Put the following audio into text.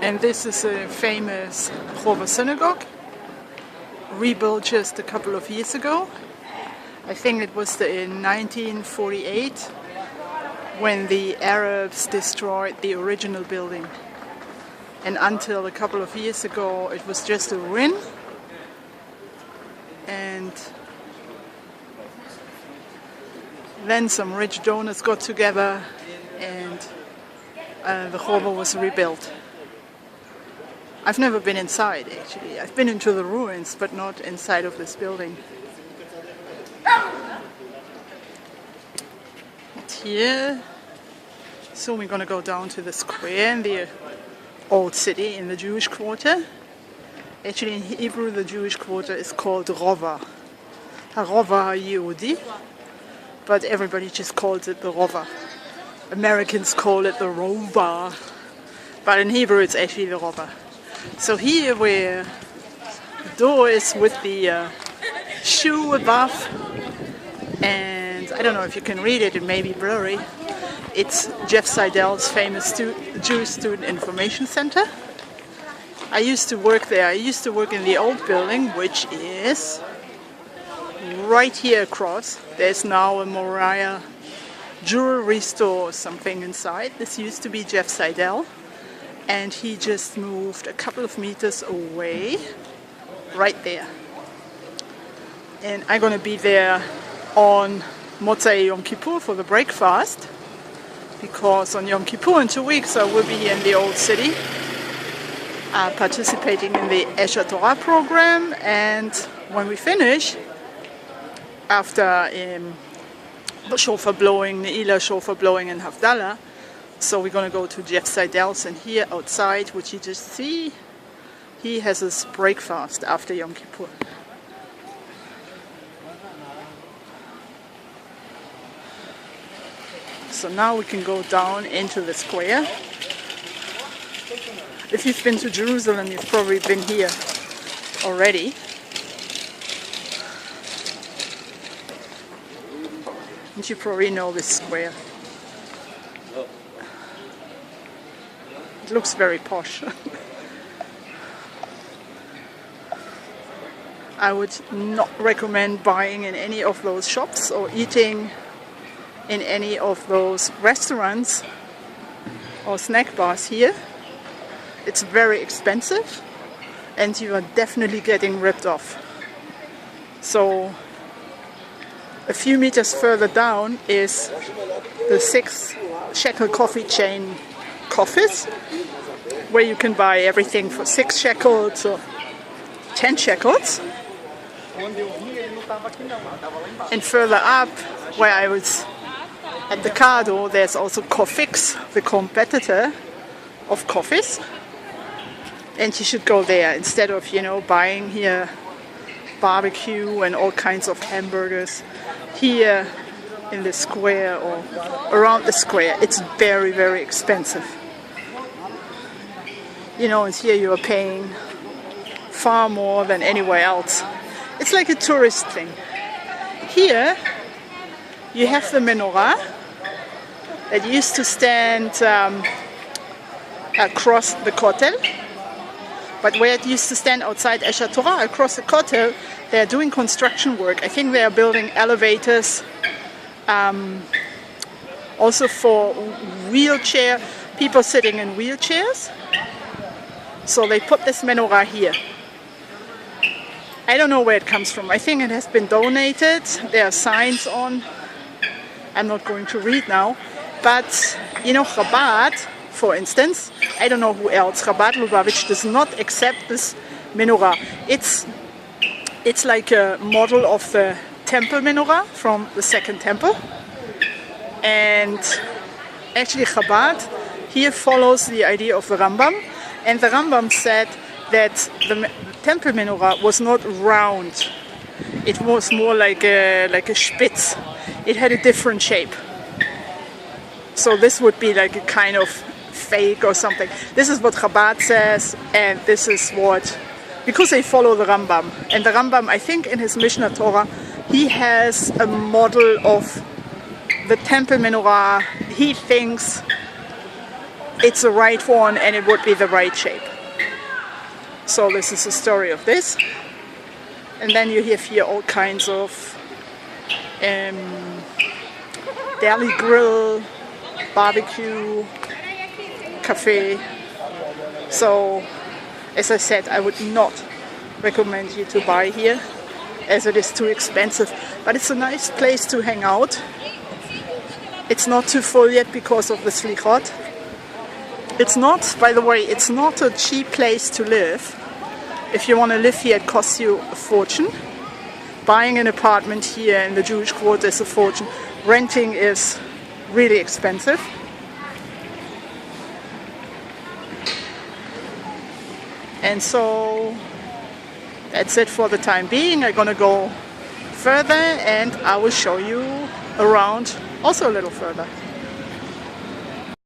And this is a famous Churvah synagogue, rebuilt just a couple of years ago. I think it was in 1948 when the Arabs destroyed the original building. And until a couple of years ago it was just a ruin. And then some rich donors got together and the Churvah was rebuilt. I've never been inside, actually. I've been into the ruins, but not inside of this building. And here, so we're going to go down to the square in the old city, in the Jewish quarter. Actually, in Hebrew, the Jewish quarter is called Rova. Rova Yehudi, but everybody just calls it the Rova. Americans call it the Rova, but in Hebrew it's actually the Rova. So here where the door is with the shoe above, and I don't know if you can read it, it may be blurry. It's Jeff Seidel's famous Jewish Student Information Center. I used to work there. I used to work in the old building, which is right here across. There's now a Moriah jewelry store or something inside. This used to be Jeff Seidel. And he just moved a couple of meters away, right there. And I'm going to be there on Motzei Yom Kippur for the breakfast, because on Yom Kippur in 2 weeks I will be in the old city, participating in the Esher Torah program. And when we finish, after the shofar blowing, Ne'ilah shofar blowing and Havdalah, so we're going to go to Jeff Seidel's, and here outside, which you just see, he has his breakfast after Yom Kippur. So now we can go down into the square. If you've been to Jerusalem, you've probably been here already. And you probably know this square. It looks very posh. I would not recommend buying in any of those shops or eating in any of those restaurants or snack bars here. It's very expensive and you are definitely getting ripped off. So a few meters further down is the 6 shekel coffee chain coffees, where you can buy everything for 6 shekels or 10 shekels. And further up, where I was at the car door, there's also Coffix, the competitor of coffees. And you should go there instead of, buying here barbecue and all kinds of hamburgers. Here in the square or around the square, it's very, very expensive. And here you are paying far more than anywhere else. It's like a tourist thing. Here you have the menorah that used to stand across the Kotel, but where it used to stand outside Esher Torah across the Kotel, they are doing construction work. I think they are building elevators, also for people sitting in wheelchairs. So they put this menorah here. I don't know where it comes from. I think it has been donated. There are signs on. I'm not going to read now. But, Chabad, for instance, I don't know who else, Chabad Lubavitch does not accept this menorah. It's like a model of the temple menorah from the Second Temple. And actually Chabad here follows the idea of the Rambam. And the Rambam said that the temple menorah was not round. It was more like a spitz. It had a different shape. So this would be like a kind of fake or something. This is what Chabad says, and this is what, because they follow the Rambam. And the Rambam, I think in his Mishnah Torah, he has a model of the temple menorah. He thinks it's the right one and it would be the right shape. So this is the story of this. And then you have here all kinds of deli grill, barbecue, cafe. So as I said, I would not recommend you to buy here as it is too expensive, but it's a nice place to hang out. It's not too full yet because of the slichot. It's not, by the way, it's not a cheap place to live. If you want to live here, it costs you a fortune. Buying an apartment here in the Jewish quarter is a fortune. Renting is really expensive. And so that's it for the time being. I'm gonna go further and I will show you around also a little further.